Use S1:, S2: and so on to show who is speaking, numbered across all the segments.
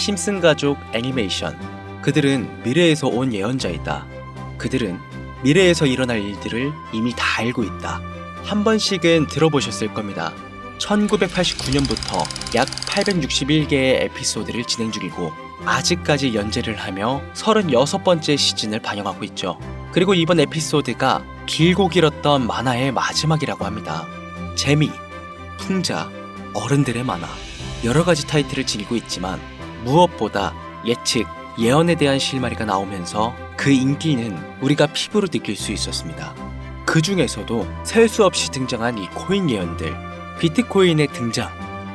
S1: 심슨 가족 애니메이션. 그들은 미래에서 온 예언자이다. 그들은 미래에서 일어날 일들을 이미 다 알고 있다. 한 번씩은 들어보셨을 겁니다. 1989년부터 약 861개의 에피소드를 진행 중이고 아직까지 연재를 하며 36번째 시즌을 반영하고 있죠. 그리고 이번 에피소드가 길고 길었던 만화의 마지막이라고 합니다. 재미, 풍자, 어른들의 만화, 여러가지 타이틀을 지니고 있지만 무엇보다 예측, 예언에 대한 실마리가 나오면서 그 인기는 우리가 피부로 느낄 수 있었습니다. 그 중에서도 셀 수 없이 등장한 이 코인 예언들, 비트코인의 등장,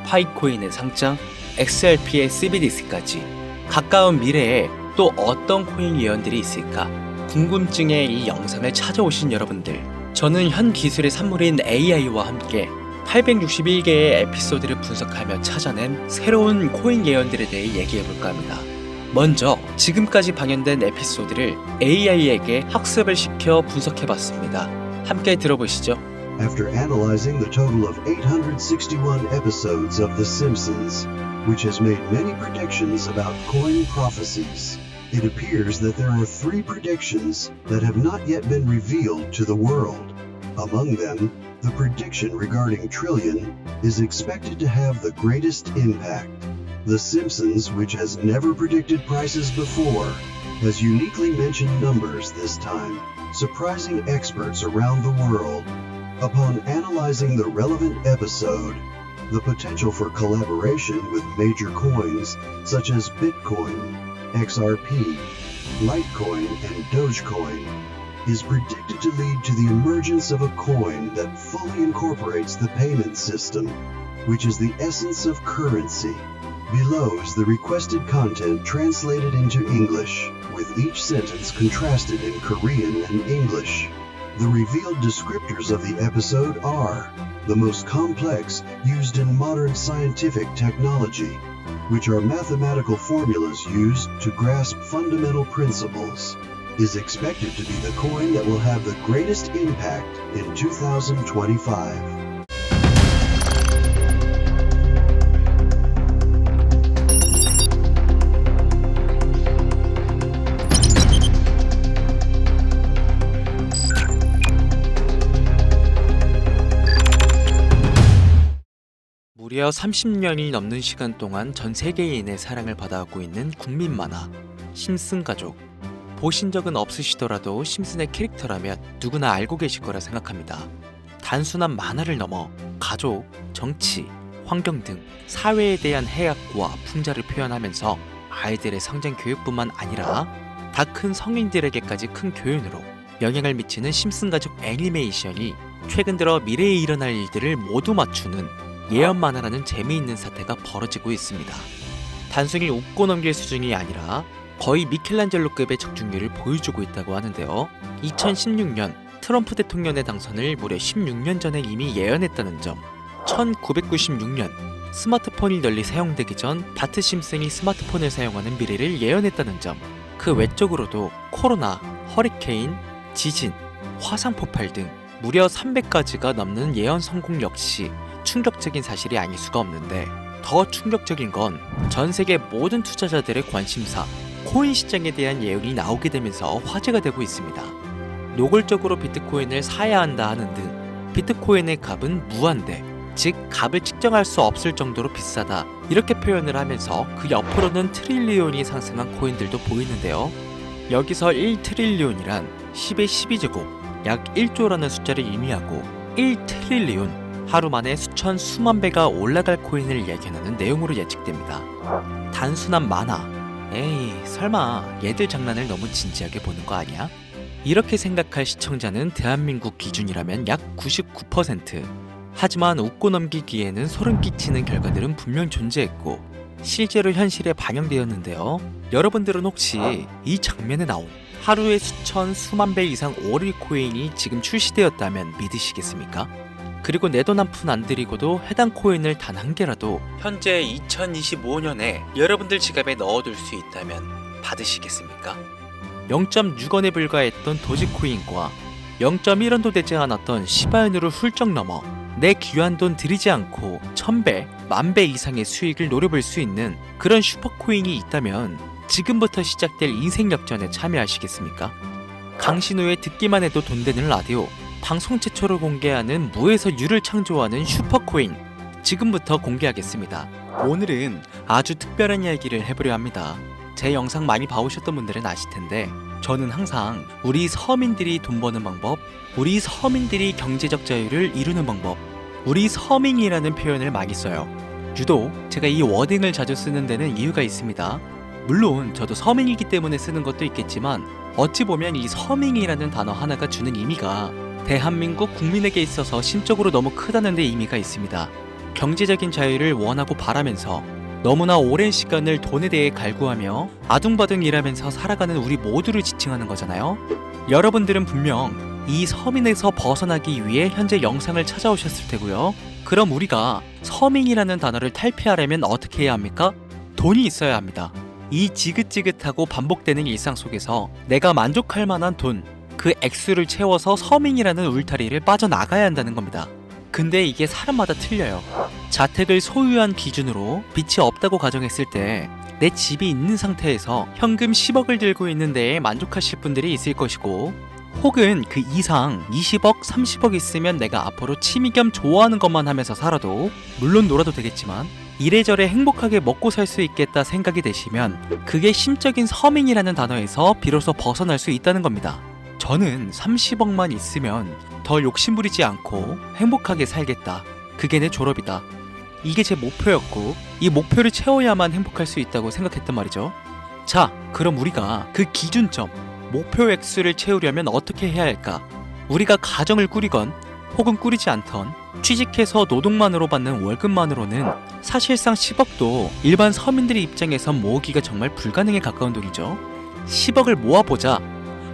S1: 파이코인의 상장, XRP의 CBDC까지 가까운 미래에 또 어떤 코인 예언들이 있을까? 궁금증에 이 영상을 찾아오신 여러분들, 저는 현 기술의 산물인 AI와 함께 861개의 에피소드를 분석하며 찾아낸 새로운 코인 예언들에 대해 얘기해볼까 합니다. 먼저 지금까지 방영된 에피소드를 AI에게 학습을 시켜 분석해봤습니다. 함께 들어보시죠.
S2: After analyzing the total of 861 episodes of The Simpsons, which has made many predictions about coin prophecies, it appears that there are 3 predictions that have not yet been revealed to the world. Among them, the prediction regarding Trillion is expected to have the greatest impact. The Simpsons, which has never predicted prices before, has uniquely mentioned numbers this time, surprising experts around the world. Upon analyzing the relevant episode, the potential for collaboration with major coins such as Bitcoin, XRP, Litecoin, and Dogecoin is predicted to lead to the emergence of a coin that fully incorporates the payment system, which is the essence of currency. Below is the requested content translated into English, with each sentence contrasted in Korean and English. The revealed descriptors of the episode are the most complex used in modern scientific technology, which are mathematical formulas used to grasp fundamental principles, is expected to be the coin that will have the greatest impact in 2025.
S1: 무려 30년이 넘는 시간 동안 전 세계인의 사랑을 받아오고 있는 국민 만화 심슨 가족. 보신 적은 없으시더라도 심슨의 캐릭터라면 누구나 알고 계실 거라 생각합니다. 단순한 만화를 넘어 가족, 정치, 환경 등 사회에 대한 해악과 풍자를 표현하면서 아이들의 성장 교육뿐만 아니라 다 큰 성인들에게까지 큰 교훈으로 영향을 미치는 심슨 가족 애니메이션이 최근 들어 미래에 일어날 일들을 모두 맞추는 예언 만화라는 재미있는 사태가 벌어지고 있습니다. 단순히 웃고 넘길 수준이 아니라 거의 미켈란젤로급의 적중률을 보여주고 있다고 하는데요. 2016년 트럼프 대통령의 당선을 무려 16년 전에 이미 예언했다는 점, 1996년 스마트폰이 널리 사용되기 전 바트 심슨이 스마트폰을 사용하는 미래를 예언했다는 점, 그 외적으로도 코로나, 허리케인, 지진, 화산 폭발 등 무려 300가지가 넘는 예언 성공 역시 충격적인 사실이 아닐 수가 없는데, 더 충격적인 건 전 세계 모든 투자자들의 관심사 코인 시장에 대한 예언이 나오게 되면서 화제가 되고 있습니다. 노골적으로 비트코인을 사야 한다 하는 등 비트코인의 값은 무한대, 즉 값을 측정할 수 없을 정도로 비싸다, 이렇게 표현을 하면서 그 옆으로는 트릴리온이 상승한 코인들도 보이는데요. 여기서 1트릴리온이란 10의 12제곱 약 1조라는 숫자를 의미하고 1트릴리온, 하루 만에 수천 수만 배가 올라갈 코인을 얘기하는 내용으로 예측됩니다. 단순한 만화, 에이 설마 얘들 장난을 너무 진지하게 보는 거 아니야? 이렇게 생각할 시청자는 대한민국 기준이라면 약 99%. 하지만 웃고 넘기기에는 소름 끼치는 결과들은 분명 존재했고 실제로 현실에 반영되었는데요. 여러분들은 혹시 이 장면에 나온 하루에 수천 수만 배 이상 오를 코인이 지금 출시되었다면 믿으시겠습니까? 그리고 내 돈 한 푼 안 들이고도 해당 코인을 단 한 개라도 현재 2025년에 여러분들 지갑에 넣어둘 수 있다면 받으시겠습니까? 0.6원에 불과했던 도지코인과 0.1원도 되지 않았던 시바인으로 훌쩍 넘어 내 귀한 돈 들이지 않고 1000배, 10,000배 이상의 수익을 노려볼 수 있는 그런 슈퍼코인이 있다면 지금부터 시작될 인생 역전에 참여하시겠습니까? 강신호의 듣기만 해도 돈 되는 라디오, 방송 최초로 공개하는 무에서 유를 창조하는 슈퍼코인, 지금부터 공개하겠습니다. 오늘은 아주 특별한 이야기를 해보려 합니다. 제 영상 많이 봐오셨던 분들은 아실 텐데 저는 항상 우리 서민들이 돈 버는 방법, 우리 서민들이 경제적 자유를 이루는 방법, 우리 서민이라는 표현을 많이 써요. 유독 제가 이 워딩을 자주 쓰는 데는 이유가 있습니다. 물론 저도 서민이기 때문에 쓰는 것도 있겠지만 어찌 보면 이 서민이라는 단어 하나가 주는 의미가 대한민국 국민에게 있어서 심적으로 너무 크다는 데 의미가 있습니다. 경제적인 자유를 원하고 바라면서 너무나 오랜 시간을 돈에 대해 갈구하며 아둥바둥 일하면서 살아가는 우리 모두를 지칭하는 거잖아요. 여러분들은 분명 이 서민에서 벗어나기 위해 현재 영상을 찾아오셨을 테고요. 그럼 우리가 서민이라는 단어를 탈피하려면 어떻게 해야 합니까? 돈이 있어야 합니다. 이 지긋지긋하고 반복되는 일상 속에서 내가 만족할 만한 돈, 그 액수를 채워서 서민이라는 울타리를 빠져나가야 한다는 겁니다. 근데 이게 사람마다 틀려요. 자택을 소유한 기준으로 빚이 없다고 가정했을 때 내 집이 있는 상태에서 현금 10억을 들고 있는 데에 만족하실 분들이 있을 것이고, 혹은 그 이상 20억, 30억 있으면 내가 앞으로 취미 겸 좋아하는 것만 하면서 살아도, 물론 놀아도 되겠지만 이래저래 행복하게 먹고 살 수 있겠다 생각이 되시면 그게 심적인 서민이라는 단어에서 비로소 벗어날 수 있다는 겁니다. 저는 30억만 있으면 더 욕심부리지 않고 행복하게 살겠다. 그게 내 졸업이다. 이게 제 목표였고 이 목표를 채워야만 행복할 수 있다고 생각했단 말이죠. 자, 그럼 우리가 그 기준점, 목표 액수를 채우려면 어떻게 해야 할까? 우리가 가정을 꾸리건 혹은 꾸리지 않던 취직해서 노동만으로 받는 월급만으로는 사실상 10억도 일반 서민들의 입장에선 모으기가 정말 불가능에 가까운 돈이죠. 10억을 모아보자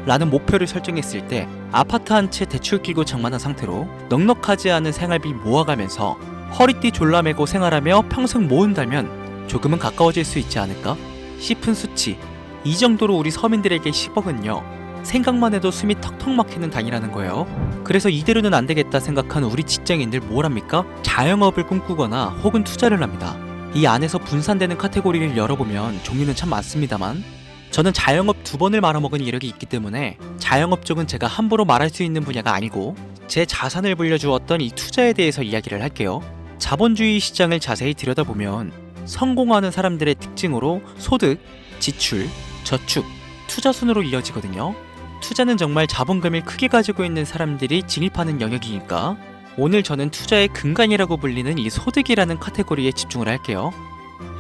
S1: 라는 목표를 설정했을 때 아파트 한 채 대출 끼고 장만한 상태로 넉넉하지 않은 생활비 모아가면서 허리띠 졸라매고 생활하며 평생 모은다면 조금은 가까워질 수 있지 않을까 싶은 수치. 이 정도로 우리 서민들에게 10억은요 생각만 해도 숨이 턱턱 막히는 단위라는 거예요. 그래서 이대로는 안 되겠다 생각한 우리 직장인들 뭘 합니까? 자영업을 꿈꾸거나 혹은 투자를 합니다. 이 안에서 분산되는 카테고리를 열어보면 종류는 참 많습니다만 저는 자영업 2번을 말아먹은 이력이 있기 때문에 자영업 쪽은 제가 함부로 말할 수 있는 분야가 아니고 제 자산을 불려주었던 이 투자에 대해서 이야기를 할게요. 자본주의 시장을 자세히 들여다보면 성공하는 사람들의 특징으로 소득, 지출, 저축, 투자 순으로 이어지거든요. 투자는 정말 자본금을 크게 가지고 있는 사람들이 진입하는 영역이니까 오늘 저는 투자의 근간이라고 불리는 이 소득이라는 카테고리에 집중을 할게요.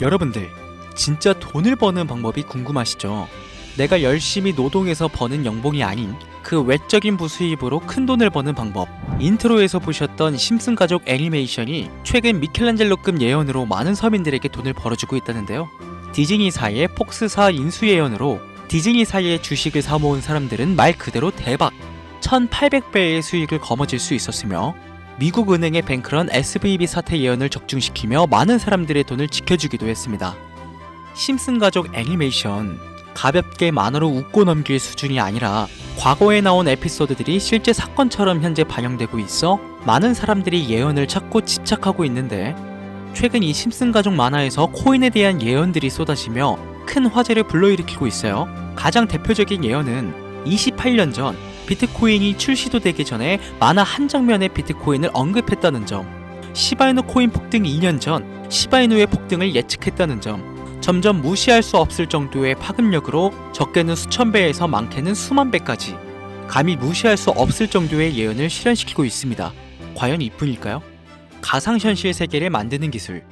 S1: 여러분들 진짜 돈을 버는 방법이 궁금하시죠? 내가 열심히 노동해서 버는 연봉이 아닌 그 외적인 부수입으로 큰 돈을 버는 방법. 인트로에서 보셨던 심슨 가족 애니메이션이 최근 미켈란젤로급 예언으로 많은 서민들에게 돈을 벌어주고 있다는데요. 디즈니사의 폭스사 인수 예언으로 디즈니사의 주식을 사모은 사람들은 말 그대로 대박! 1800배의 수익을 거머쥘 수 있었으며 미국 은행의 뱅크런 SVB 사태 예언을 적중시키며 많은 사람들의 돈을 지켜주기도 했습니다. 심슨 가족 애니메이션 가볍게 만화로 웃고 넘길 수준이 아니라 과거에 나온 에피소드들이 실제 사건처럼 현재 반영되고 있어 많은 사람들이 예언을 찾고 집착하고 있는데, 최근 이 심슨 가족 만화에서 코인에 대한 예언들이 쏟아지며 큰 화제를 불러일으키고 있어요. 가장 대표적인 예언은 28년 전 비트코인이 출시도 되기 전에 만화 한 장면에 비트코인을 언급했다는 점, 시바이누 코인 폭등 2년 전 시바이누의 폭등을 예측했다는 점, 점점 무시할 수 없을 정도의 파급력으로 적게는 수천 배에서 많게는 수만 배까지 감히 무시할 수 없을 정도의 예언을 실현시키고 있습니다. 과연 이뿐일까요? 가상현실 세계를 만드는 기술,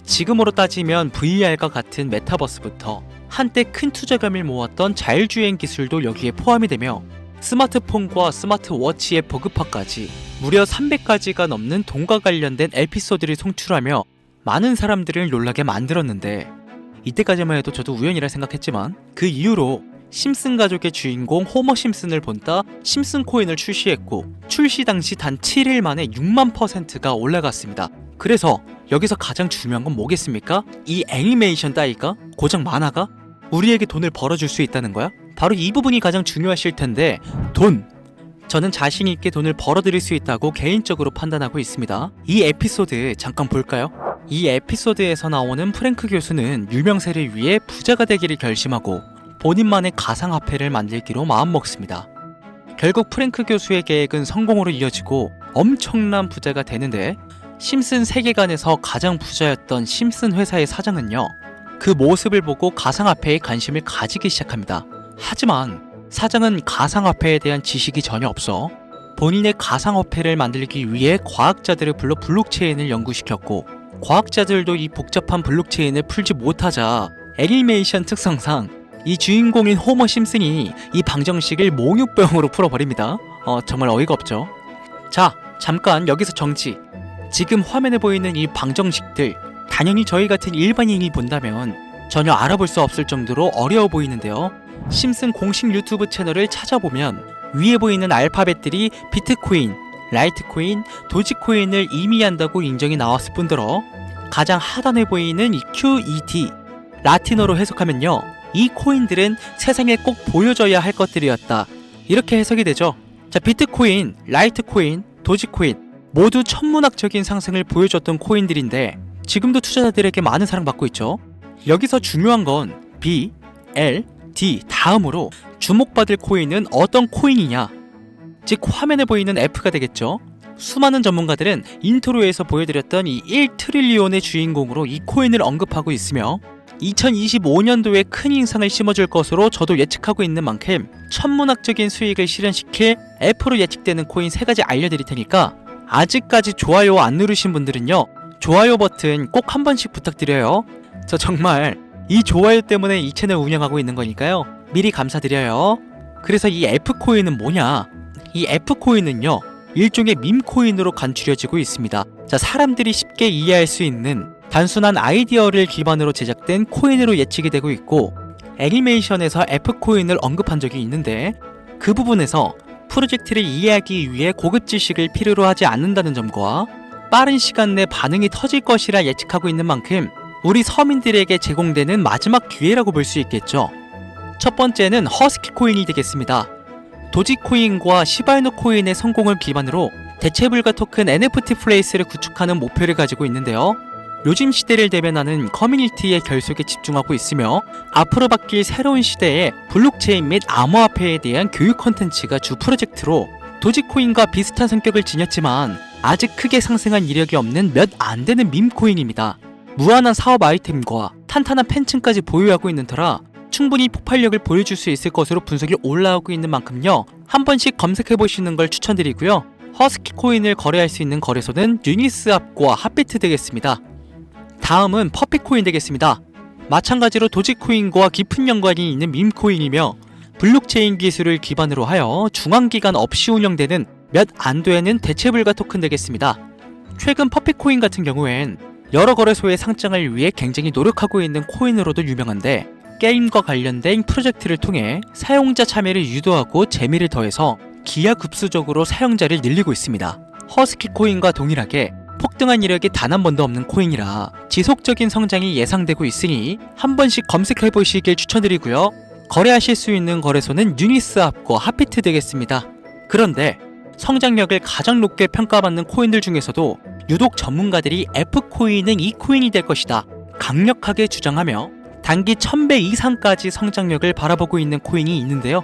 S1: 지금으로 따지면 VR과 같은 메타버스부터 한때 큰 투자금을 모았던 자율주행 기술도 여기에 포함이 되며 스마트폰과 스마트워치의 보급화까지 무려 300가지가 넘는 돈과 관련된 에피소드를 송출하며 많은 사람들을 놀라게 만들었는데, 이때까지만 해도 저도 우연이라 생각했지만 그 이후로 심슨 가족의 주인공 호머 심슨을 본따 심슨 코인을 출시했고 출시 당시 단 7일 만에 6만%가 올라갔습니다. 그래서 여기서 가장 중요한 건 뭐겠습니까? 이 애니메이션 따위가, 고작 만화가 우리에게 돈을 벌어줄 수 있다는 거야? 바로 이 부분이 가장 중요하실 텐데, 돈! 저는 자신 있게 돈을 벌어들일 수 있다고 개인적으로 판단하고 있습니다. 이 에피소드 잠깐 볼까요? 이 에피소드에서 나오는 프랭크 교수는 유명세를 위해 부자가 되기를 결심하고 본인만의 가상화폐를 만들기로 마음먹습니다. 결국 프랭크 교수의 계획은 성공으로 이어지고 엄청난 부자가 되는데, 심슨 세계관에서 가장 부자였던 심슨 회사의 사장은요, 그 모습을 보고 가상화폐에 관심을 가지기 시작합니다. 하지만 사장은 가상화폐에 대한 지식이 전혀 없어 본인의 가상화폐를 만들기 위해 과학자들을 불러 블록체인을 연구시켰고, 과학자들도 이 복잡한 블록체인을 풀지 못하자 애니메이션 특성상 이 주인공인 호머 심슨이 이 방정식을 몽유병으로 풀어버립니다. 정말 어이가 없죠. 자, 잠깐 여기서 정지. 지금 화면에 보이는 이 방정식들, 당연히 저희 같은 일반인이 본다면 전혀 알아볼 수 없을 정도로 어려워 보이는데요. 심슨 공식 유튜브 채널을 찾아보면 위에 보이는 알파벳들이 비트코인, 라이트코인, 도지코인을 의미한다고 인정이 나왔을 뿐더러 가장 하단에 보이는 이 QED, 라틴어로 해석하면요, 이 코인들은 세상에 꼭 보여줘야 할 것들이었다, 이렇게 해석이 되죠. 자, 비트코인, 라이트코인, 도지코인 모두 천문학적인 상승을 보여줬던 코인들인데 지금도 투자자들에게 많은 사랑받고 있죠. 여기서 중요한 건 B, L, D 다음으로 주목받을 코인은 어떤 코인이냐, 즉 화면에 보이는 F가 되겠죠. 수많은 전문가들은 인트로에서 보여드렸던 이 1트릴리온의 주인공으로 이 코인을 언급하고 있으며 2025년도에 큰 인상을 심어줄 것으로 저도 예측하고 있는 만큼 천문학적인 수익을 실현시킬 F로 예측되는 코인 3가지 알려드릴 테니까 아직까지 좋아요 안 누르신 분들은요, 좋아요 버튼 꼭 한 번씩 부탁드려요. 저 정말 이 좋아요 때문에 이 채널 운영하고 있는 거니까요, 미리 감사드려요. 그래서 이 F코인은 뭐냐? 이 F코인은요, 일종의 밈코인으로 간추려지고 있습니다. 자, 사람들이 쉽게 이해할 수 있는 단순한 아이디어를 기반으로 제작된 코인으로 예측이 되고 있고, 애니메이션에서 F코인을 언급한 적이 있는데 그 부분에서 프로젝트를 이해하기 위해 고급 지식을 필요로 하지 않는다는 점과 빠른 시간 내 반응이 터질 것이라 예측하고 있는 만큼 우리 서민들에게 제공되는 마지막 기회라고 볼 수 있겠죠. 첫 번째는 허스키 코인이 되겠습니다. 도지코인과 시바이누 코인의 성공을 기반으로 대체불가 토큰 NFT 플레이스를 구축하는 목표를 가지고 있는데요. 요즘 시대를 대변하는 커뮤니티의 결속에 집중하고 있으며 앞으로 바뀔 새로운 시대에 블록체인 및 암호화폐에 대한 교육 콘텐츠가 주 프로젝트로 도지코인과 비슷한 성격을 지녔지만 아직 크게 상승한 이력이 없는 몇 안 되는 밈코인입니다. 무한한 사업 아이템과 탄탄한 팬층까지 보유하고 있는 터라 충분히 폭발력을 보여줄 수 있을 것으로 분석이 올라오고 있는 만큼요, 한 번씩 검색해보시는 걸 추천드리고요. 허스키 코인을 거래할 수 있는 거래소는 유니스왑과 핫비트 되겠습니다. 다음은 퍼피코인 되겠습니다. 마찬가지로 도지코인과 깊은 연관이 있는 밈코인이며 블록체인 기술을 기반으로 하여 중앙기관 없이 운영되는 몇 안 되는 대체불가 토큰 되겠습니다. 최근 퍼피코인 같은 경우엔 여러 거래소의 상장을 위해 굉장히 노력하고 있는 코인으로도 유명한데, 게임과 관련된 프로젝트를 통해 사용자 참여를 유도하고 재미를 더해서 기하급수적으로 사용자를 늘리고 있습니다. 허스키 코인과 동일하게 폭등한 이력이 단 한 번도 없는 코인이라 지속적인 성장이 예상되고 있으니 한 번씩 검색해 보시길 추천드리고요. 거래하실 수 있는 거래소는 유니스왑과 핫비트 되겠습니다. 그런데 성장력을 가장 높게 평가받는 코인들 중에서도 유독 전문가들이 F코인은 이 코인이 될 것이다 강력하게 주장하며 단기 1000배 이상까지 성장력을 바라보고 있는 코인이 있는데요.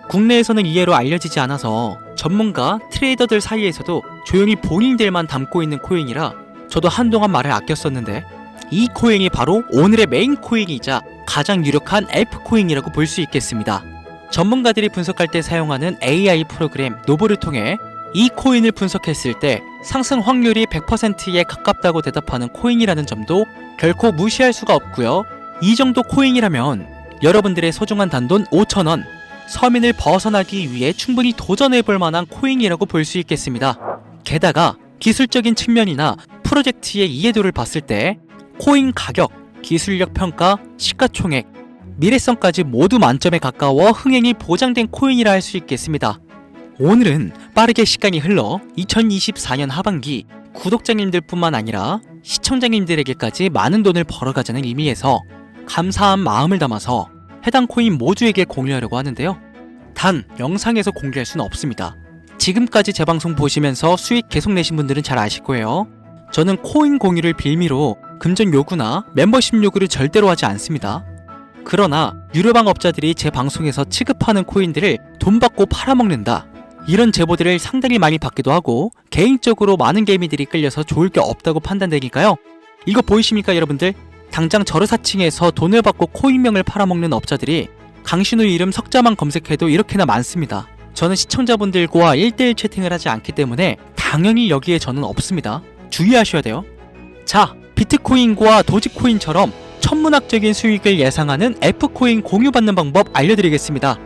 S1: 국내에서는 이해로 알려지지 않아서 전문가, 트레이더들 사이에서도 조용히 본인들만 담고 있는 코인이라 저도 한동안 말을 아꼈었는데, 이 코인이 바로 오늘의 메인 코인이자 가장 유력한 F코인이라고 볼 수 있겠습니다. 전문가들이 분석할 때 사용하는 AI 프로그램 노브를 통해 이 코인을 분석했을 때 상승 확률이 100%에 가깝다고 대답하는 코인이라는 점도 결코 무시할 수가 없고요. 이 정도 코인이라면 여러분들의 소중한 단돈 5,000원, 서민을 벗어나기 위해 충분히 도전해볼 만한 코인이라고 볼 수 있겠습니다. 게다가 기술적인 측면이나 프로젝트의 이해도를 봤을 때 코인 가격, 기술력 평가, 시가총액, 미래성까지 모두 만점에 가까워 흥행이 보장된 코인이라 할 수 있겠습니다. 오늘은 빠르게 시간이 흘러 2024년 하반기 구독자님들 뿐만 아니라 시청자님들에게까지 많은 돈을 벌어가자는 의미에서 감사한 마음을 담아서 해당 코인 모두에게 공유하려고 하는데요. 단 영상에서 공개할 수는 없습니다. 지금까지 제 방송 보시면서 수익 계속 내신 분들은 잘 아실 거예요. 저는 코인 공유를 빌미로 금전 요구나 멤버십 요구를 절대로 하지 않습니다. 그러나 유료방 업자들이 제 방송에서 취급하는 코인들을 돈 받고 팔아먹는다, 이런 제보들을 상당히 많이 받기도 하고 개인적으로 많은 개미들이 끌려서 좋을 게 없다고 판단되니까요. 이거 보이십니까 여러분들? 당장 저르사칭에서 돈을 받고 코인명을 팔아먹는 업자들이 강신우 이름 석자만 검색해도 이렇게나 많습니다. 저는 시청자분들과 1대1 채팅을 하지 않기 때문에 당연히 여기에 저는 없습니다. 주의하셔야 돼요. 자, 비트코인과 도지코인처럼 천문학적인 수익을 예상하는 F코인 공유받는 방법 알려드리겠습니다.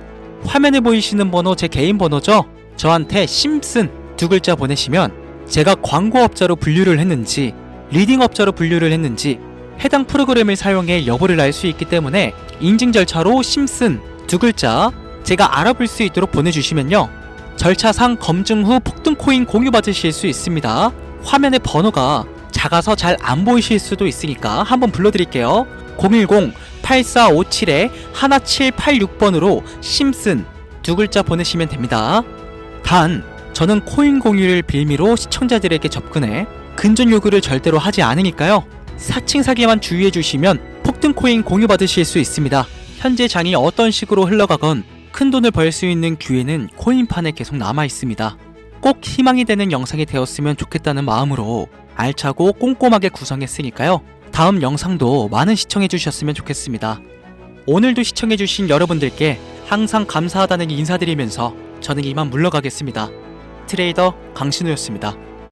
S1: 화면에 보이시는 번호 제 개인 번호죠? 저한테 심슨 두 글자 보내시면 제가 광고업자로 분류를 했는지 리딩업자로 분류를 했는지 해당 프로그램을 사용해 여부를 알 수 있기 때문에 인증 절차로 심슨 두 글자 제가 알아볼 수 있도록 보내주시면요, 절차상 검증 후 폭등코인 공유받으실 수 있습니다. 화면에 번호가 작아서 잘 안 보이실 수도 있으니까 한번 불러드릴게요. 010-8457-1786번으로 심슨 두 글자 보내시면 됩니다. 단, 저는 코인 공유를 빌미로 시청자들에게 접근해 근전 요구를 절대로 하지 않으니까요, 사칭 사기만 주의해 주시면 폭등코인 공유받으실 수 있습니다. 현재 장이 어떤 식으로 흘러가건 큰 돈을 벌 수 있는 기회는 코인판에 계속 남아 있습니다. 꼭 희망이 되는 영상이 되었으면 좋겠다는 마음으로 알차고 꼼꼼하게 구성했으니까요, 다음 영상도 많은 시청해 주셨으면 좋겠습니다. 오늘도 시청해 주신 여러분들께 항상 감사하다는 인사드리면서 저는 이만 물러가겠습니다. 트레이더 강신우였습니다.